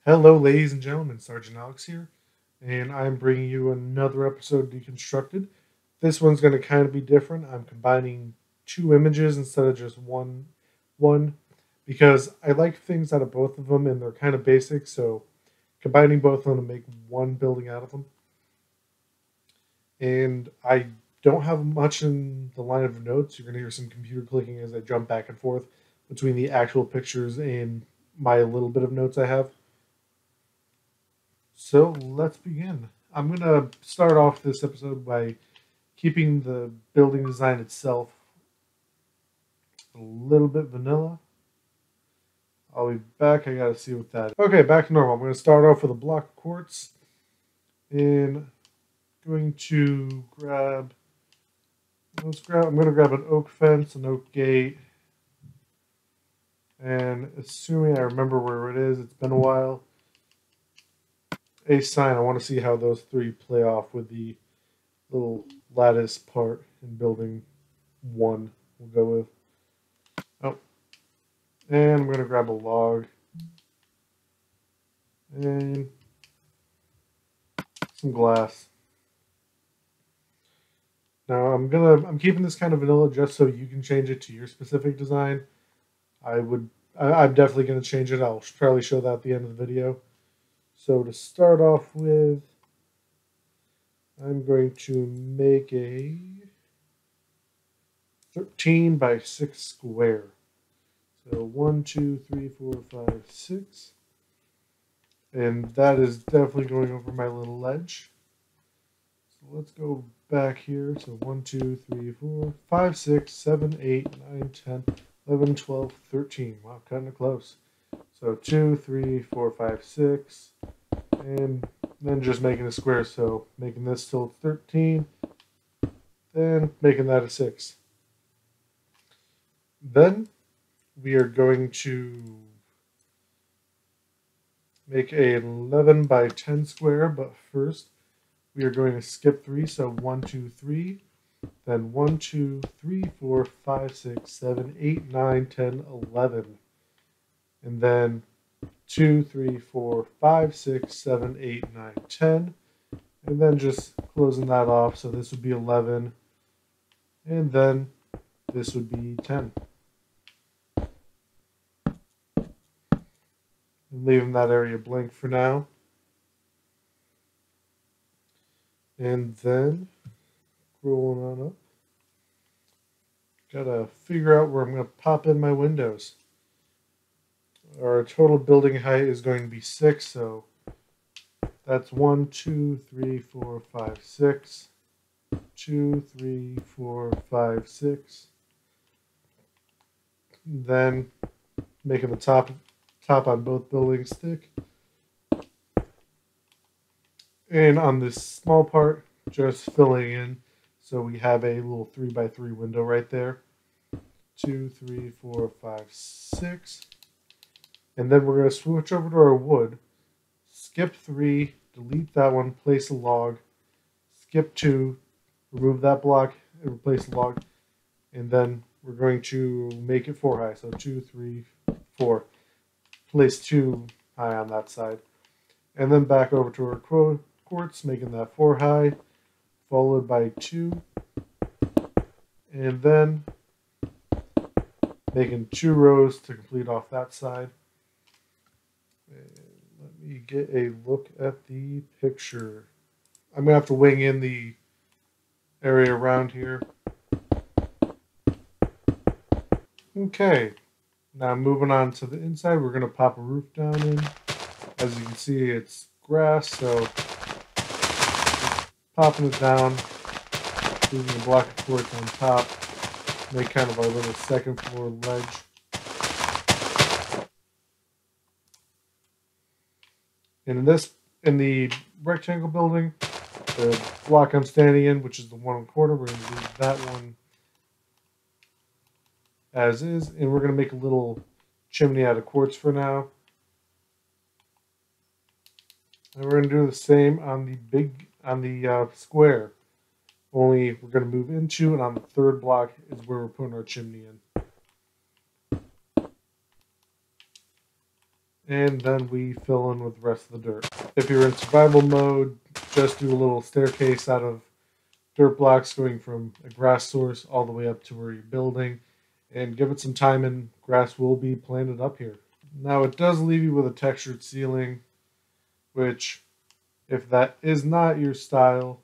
Hello, ladies and gentlemen, Sergeant Alex here, and I'm bringing you another episode of Deconstructed. This one's going to kind of be different. I'm combining two images instead of just one, because I like things out of both of them, and they're kind of basic. So combining both of them to make one building out of them. And I don't have much in the line of notes. You're going to hear some computer clicking as I jump back and forth between the actual pictures and my little bit of notes I have. So let's begin. I'm going to start off this episode by keeping the building design itself a little bit vanilla. I'll be back. I got to see what that is. Okay, back to normal. I'm going to start off with a block of quartz. And going to grab, I'm going to grab an oak fence, an oak gate. And assuming I remember where it is, it's been a while. A sign. I want to see how those three play off with the little lattice part in building one. We'll go with. Oh, and I'm going to grab a log and some glass. Now I'm keeping this kind of vanilla just so you can change it to your specific design. I'm definitely going to change it. I'll probably show that at the end of the video. So to start off with, I'm going to make a 13 by 6 square. So 1, 2, 3, 4, 5, 6. And that is definitely going over my little ledge. So let's go back here. So 1, 2, 3, 4, 5, 6, 7, 8, 9, 10, 11, 12, 13. Wow, kind of close. So 2, 3, 4, 5, 6. And then just making a square. So making this till 13. Then making that a 6. Then we are going to make an 11 by 10 square, but first we are going to skip 3. So 1, 2, 3. Then 1, 2, 3, 4, 5, 6, 7, 8, 9, 10, 11. And then 2, 3, 4, 5, 6, 7, 8, 9, 10. And then just closing that off. So this would be 11. And then this would be 10. And leaving that area blank for now. And then rolling on up. Gotta figure out where I'm going to pop in my windows. Our total building height is going to be 6, so that's 1, 2, 3, 4, 5, 6. 2, 3, 4, 5, 6. Then making the top on both buildings thick. And on this small part, just filling in. So we have a little 3 by 3 window right there. 2, 3, 4, 5, 6. And then we're going to switch over to our wood. Skip 3, delete that one, place a log. Skip 2, remove that block, and replace the log. And then we're going to make it 4 high. So 2, 3, 4. Place 2 high on that side. And then back over to our quartz, making that 4 high, followed by 2. And then making 2 rows to complete off that side. And let me get a look at the picture. I'm going to have to wing in the area around here. Okay, now moving on to the inside, we're going to pop a roof down in. As you can see, it's grass, so popping it down, leaving a block of quartz on top, make kind of our little second floor ledge. And in the rectangle building, the block I'm standing in, which is the 1 1/4, we're going to leave that one as is, and we're going to make a little chimney out of quartz for now. And we're going to do the same on the square. Only we're going to move into, and on the third block is where we're putting our chimney in. And then we fill in with the rest of the dirt. If you're in survival mode, just do a little staircase out of dirt blocks going from a grass source all the way up to where you're building, and give it some time and grass will be planted up here. Now it does leave you with a textured ceiling, which if that is not your style,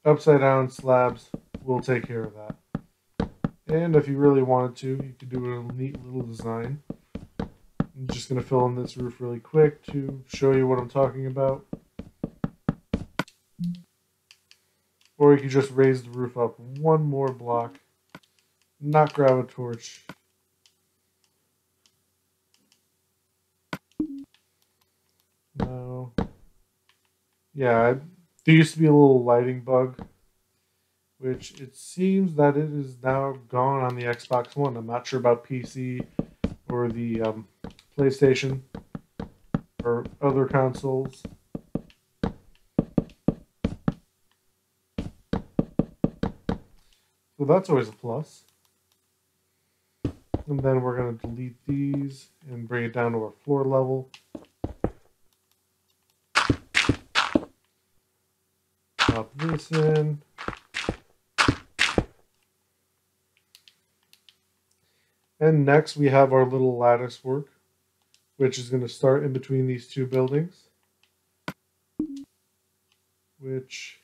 upside down slabs will take care of that. And if you really wanted to, you could do a neat little design. I'm just going to fill in this roof really quick to show you what I'm talking about. Or you could just raise the roof up one more block, not grab a torch. No. Yeah, there used to be a little lighting bug, which it seems that it is now gone on the Xbox One. I'm not sure about PC or the PlayStation or other consoles. So that's always a plus. And then we're going to delete these and bring it down to our floor level. Pop this in. And next we have our little lattice work, which is going to start in between these two buildings. Which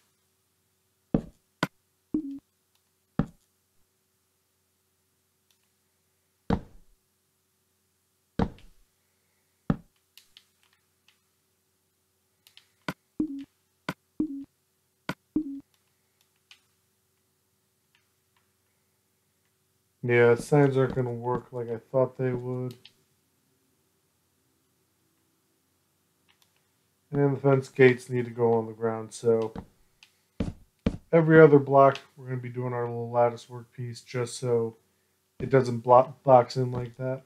yeah, signs aren't going to work like I thought they would. And the fence gates need to go on the ground, so every other block we're going to be doing our little lattice work piece just so it doesn't box in like that.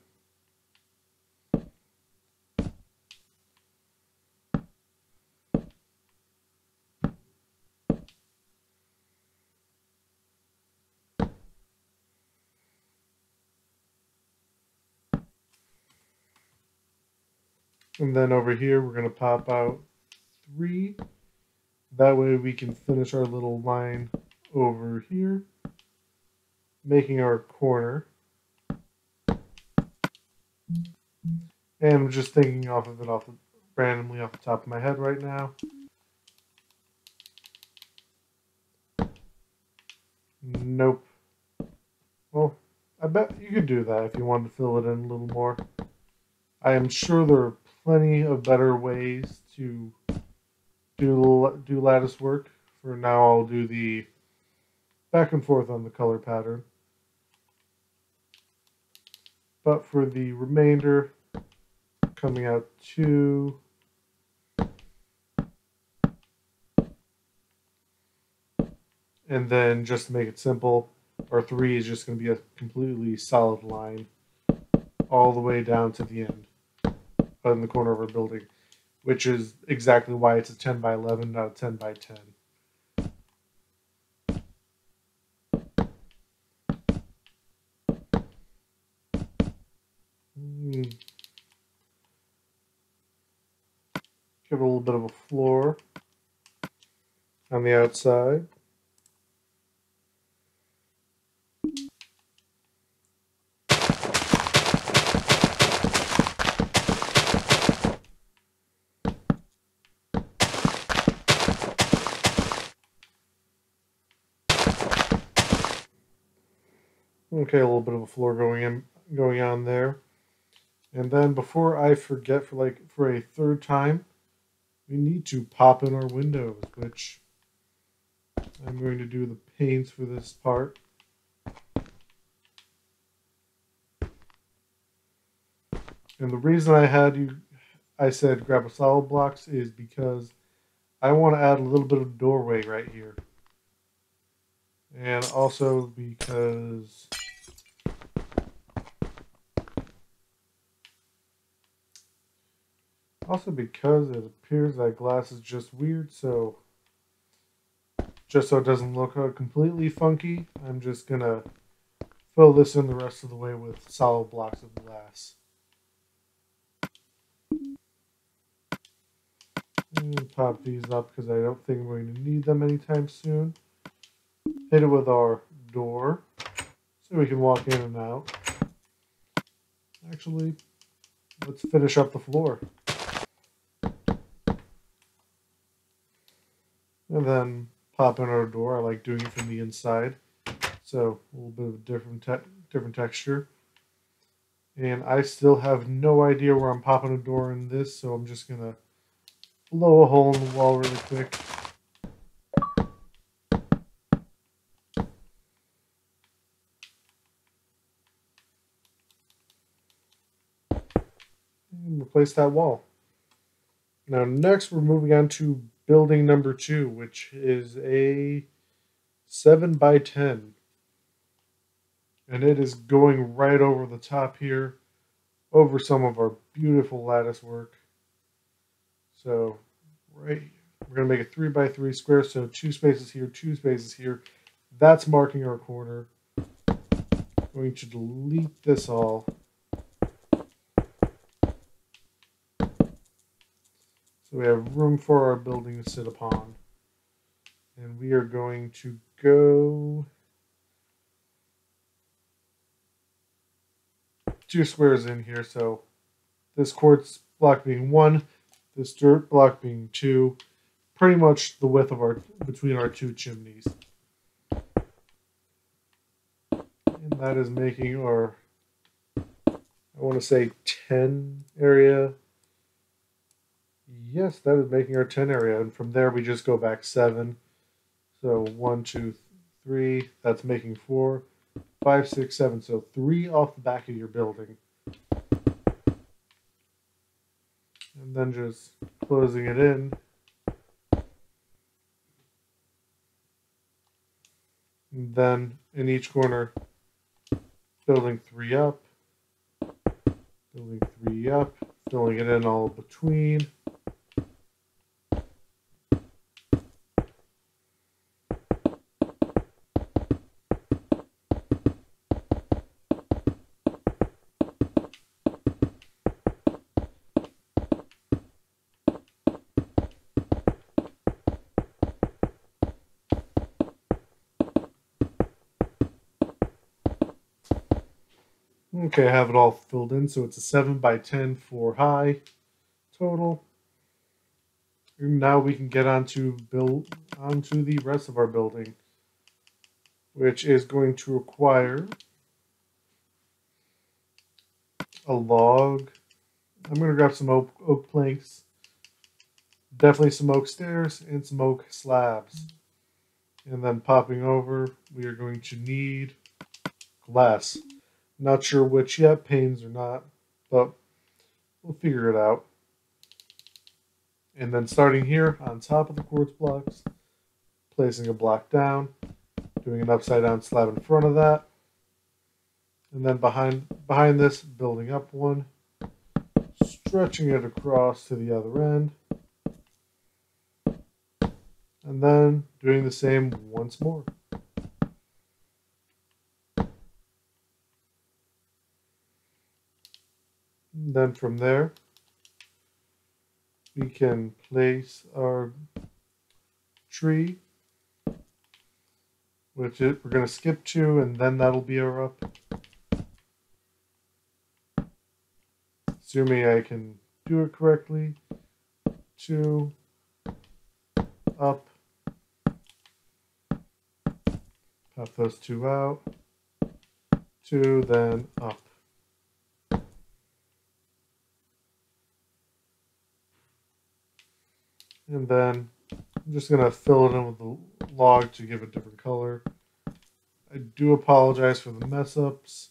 And then over here we're going to pop out 3. That way we can finish our little line over here, making our corner. And I'm just thinking randomly off the top of my head right now. Nope. Well, I bet you could do that if you wanted to fill it in a little more. I am sure there are plenty of better ways to do lattice work. For now, I'll do the back and forth on the color pattern. But for the remainder, coming out 2, and then just to make it simple, our 3 is just going to be a completely solid line all the way down to the end in the corner of our building, which is exactly why it's a 10 by 11, not a 10 by 10. Give it a little bit of a floor on the outside. Okay, a little bit of a floor going on there. And then before I forget for a 3rd time, we need to pop in our windows, which I'm going to do the panes for this part. And the reason I said grab a solid blocks is because I want to add a little bit of doorway right here. And also because it appears that glass is just weird, so just so it doesn't look completely funky, I'm just gonna fill this in the rest of the way with solid blocks of glass. And pop these up because I don't think we're going to need them anytime soon. Hit it with our door so we can walk in and out. Actually, let's finish up the floor. And then pop in our door. I like doing it from the inside. So a little bit of a different texture. And I still have no idea where I'm popping a door in this, so I'm just going to blow a hole in the wall really quick. And replace that wall. Now next we're moving on to building number 2, which is a 7 by 10. And it is going right over the top here, over some of our beautiful lattice work. So right, we're going to make a 3 by 3 square, so 2 spaces here, 2 spaces here. That's marking our corner. Going to delete this all. So we have room for our building to sit upon. And we are going to go 2 squares in here. So this quartz block being 1, this dirt block being 2, pretty much the width of our between our 2 chimneys. And that is making our, I want to say 10 area. Yes, that is making our 10 area. And from there we just go back 7. So 1, 2, 3, that's making 4, 5, 6, 7. So 3 off the back of your building. And then just closing it in. And then in each corner, building 3 up, building 3 up, filling it in all between. Okay, I have it all filled in, so it's a 7 by 10 for high total. And now we can get onto the rest of our building, which is going to require a log. I'm going to grab some oak planks, definitely some oak stairs, and some oak slabs. And then popping over, we are going to need glass. Not sure which yet, panes or not, but we'll figure it out. And then starting here on top of the quartz blocks, placing a block down, doing an upside down slab in front of that, and then behind this, building up one, stretching it across to the other end, and then doing the same once more. And then from there, we can place our tree, which we're going to skip 2, and then that'll be our up. Assuming I can do it correctly. 2, up. Pop those 2 out. 2, then up. And then I'm just going to fill it in with the log to give a different color. I do apologize for the mess ups.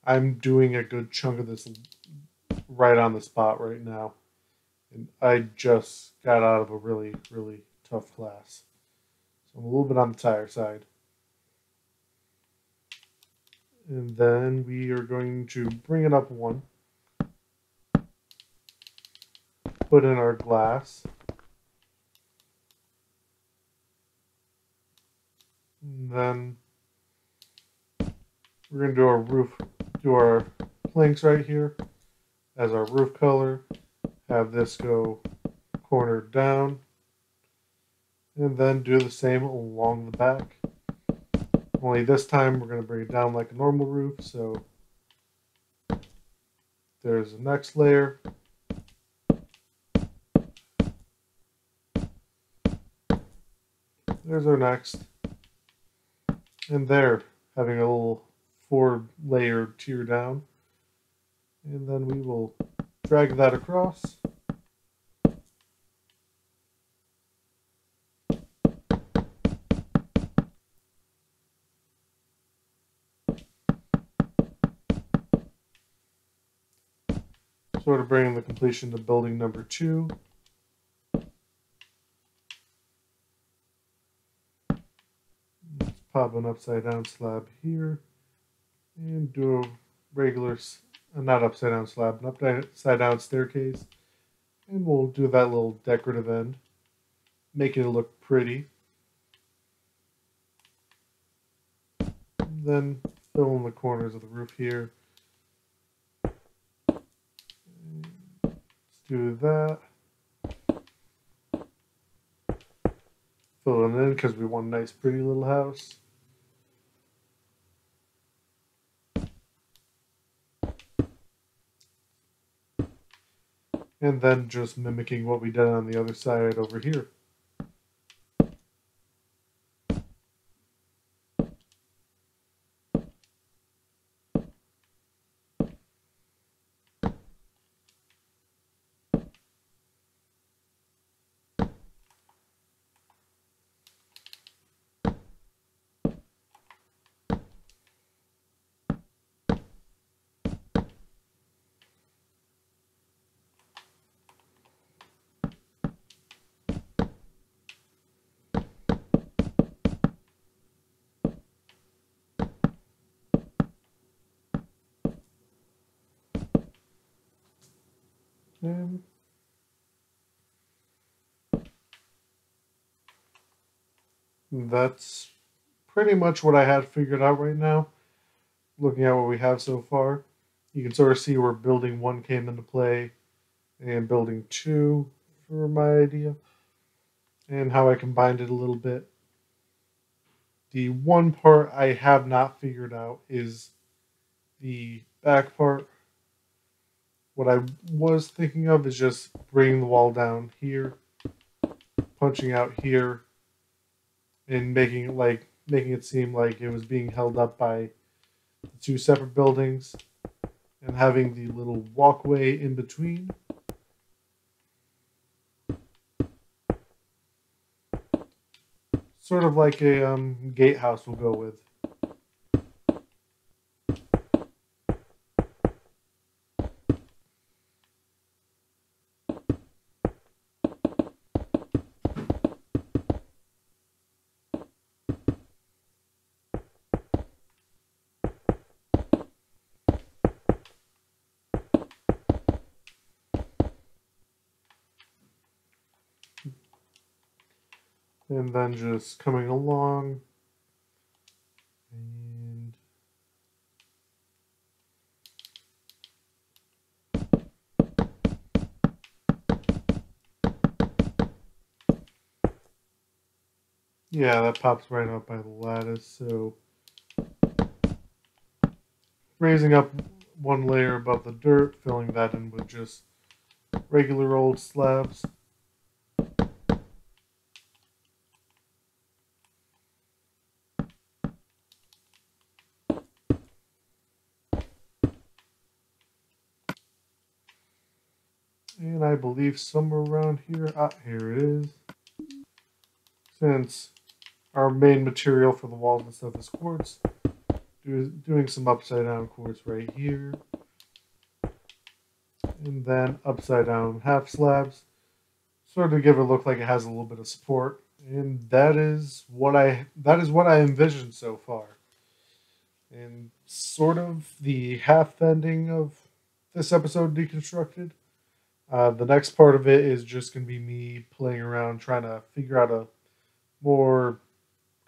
I'm doing a good chunk of this right on the spot right now. And I just got out of a really, really tough class. So I'm a little bit on the tired side. And then we are going to bring it up 1. Put in our glass. And then we're going to do our planks right here as our roof color. Have this go corner down, and then do the same along the back. Only this time we're going to bring it down like a normal roof, so there's the next layer. There's our next. And there, having a little 4-layer tier down. And then we will drag that across. Sort of bringing the completion to building number 2. Let's pop an upside down slab here and do a regular, not upside down slab, an upside down staircase. And we'll do that little decorative end, make it look pretty. Then fill in the corners of the roof here. Let's do that. Fill it in because we want a nice pretty little house. And then just mimicking what we did on the other side over here. And that's pretty much what I had figured out right now. Looking at what we have so far, you can sort of see where building 1 came into play and building 2 for my idea, and how I combined it a little bit. The one part I have not figured out is the back part. What I was thinking of is just bringing the wall down here, punching out here, and making it seem like it was being held up by the 2 separate buildings, and having the little walkway in between. Sort of like a gatehouse will go with. And then just coming along and yeah, that pops right up by the lattice. So raising up 1 layer above the dirt, filling that in with just regular old slabs. And I believe somewhere around here, here it is. Since our main material for the walls and stuff is quartz, doing some upside down quartz right here. And then upside down half slabs, sort of give it look like it has a little bit of support. And that is what I envisioned so far. And sort of the half ending of this episode, Deconstructed. The next part of it is just going to be me playing around, trying to figure out a more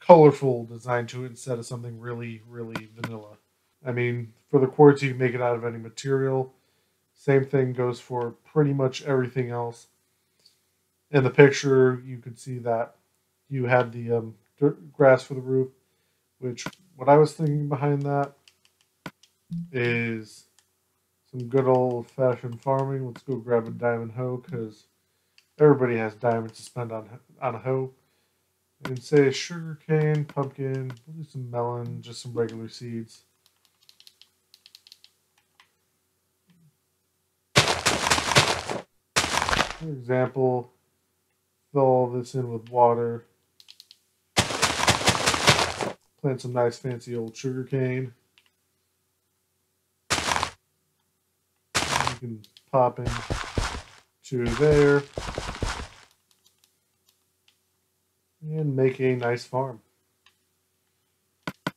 colorful design to it instead of something really, really vanilla. I mean, for the quartz, you can make it out of any material. Same thing goes for pretty much everything else. in the picture, you could see that you had the grass for the roof, which what I was thinking behind that is some good old-fashioned farming. Let's go grab a diamond hoe because everybody has diamonds to spend on a hoe. And say sugar cane, pumpkin, we'll do some melon, just some regular seeds. For example, fill all this in with water. Plant some nice fancy old sugar cane. You can pop in to there and make a nice farm.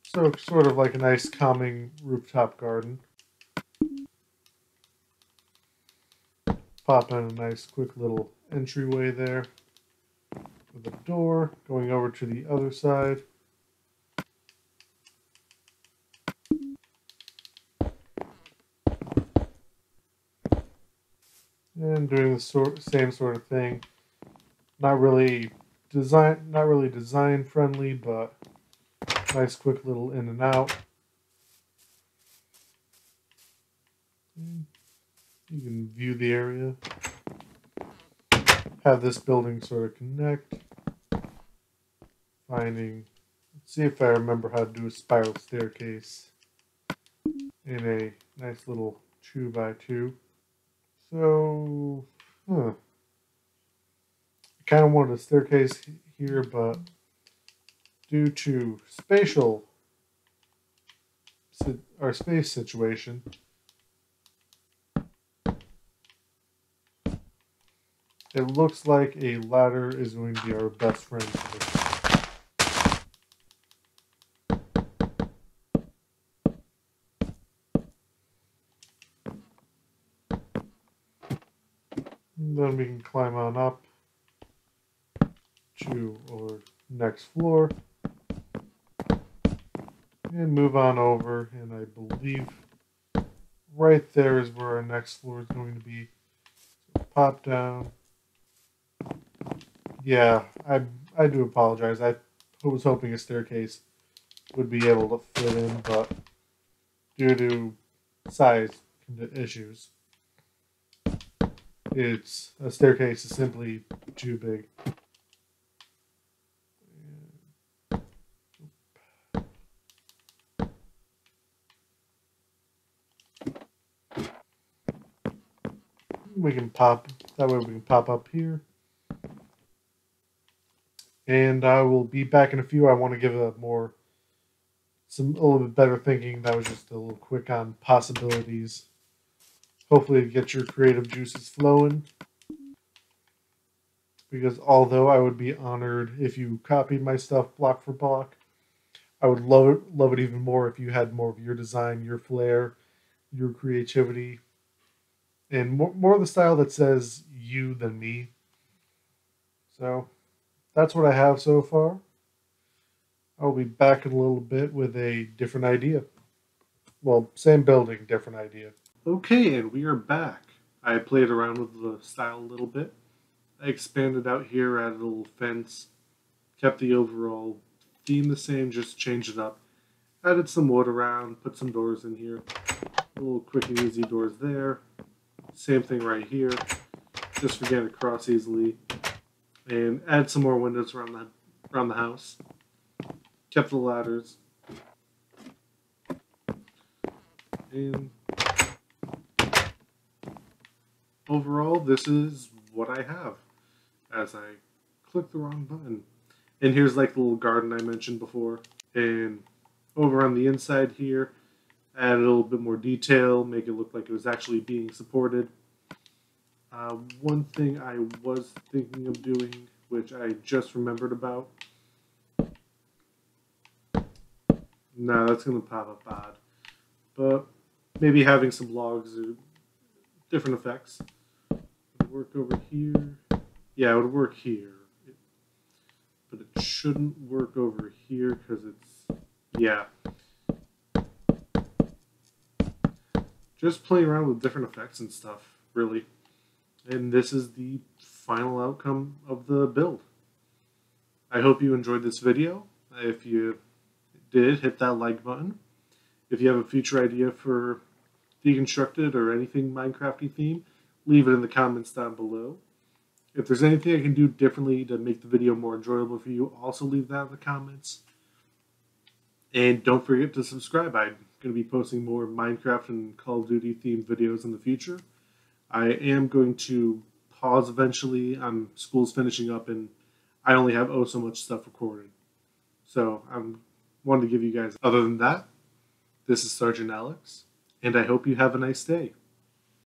So sort of like a nice calming rooftop garden. Pop in a nice quick little entryway there with a door going over to the other side. And doing the same sort of thing. Not really design friendly, but nice quick little in and out. And you can view the area. Have this building sort of connect. Let's see if I remember how to do a spiral staircase in a nice little 2x2. So, I kind of wanted a staircase here, but due to space situation, it looks like a ladder is going to be our best friend for this. And then we can climb on up to our next floor and move on over. And I believe right there is where our next floor is going to be. So pop down. Yeah, I do apologize. I was hoping a staircase would be able to fit in, but due to size issues, a staircase is simply too big. We can pop up here. And I will be back in a few. I want to give a little bit better thinking. That was just a little quick on possibilities. Hopefully get your creative juices flowing. Because although I would be honored if you copied my stuff block for block, I would love it even more if you had more of your design, your flair, your creativity, and more of the style that says you than me. So that's what I have so far. I'll be back in a little bit with a different idea. Well, same building, different idea. Okay, and we are back. I played around with the style a little bit. I expanded out here, added a little fence, kept the overall theme the same, just changed it up. Added some wood around, put some doors in here. Little quick and easy doors there. Same thing right here, just for getting across easily. And add some more windows around the house. Kept the ladders. And overall, this is what I have as I click the wrong button. And here's like the little garden I mentioned before. And over on the inside here, add a little bit more detail, make it look like it was actually being supported. One thing I was thinking of doing, which I just remembered about. No, that's going to pop up odd. But maybe having some logs or different effects. It would work over here. Yeah, it would work here. But it shouldn't work over here because it's, yeah. Just playing around with different effects and stuff, really. And this is the final outcome of the build. I hope you enjoyed this video. If you did, hit that like button. If you have a future idea for Deconstructed or anything Minecrafty theme, leave it in the comments down below. If there's anything I can do differently to make the video more enjoyable for you, also leave that in the comments. And don't forget to subscribe. I'm going to be posting more Minecraft and Call of Duty themed videos in the future. I am going to pause eventually. School's finishing up and I only have so much stuff recorded. So I'm wanted to give you guys. Other than that, this is Sergeant Alex, and I hope you have a nice day.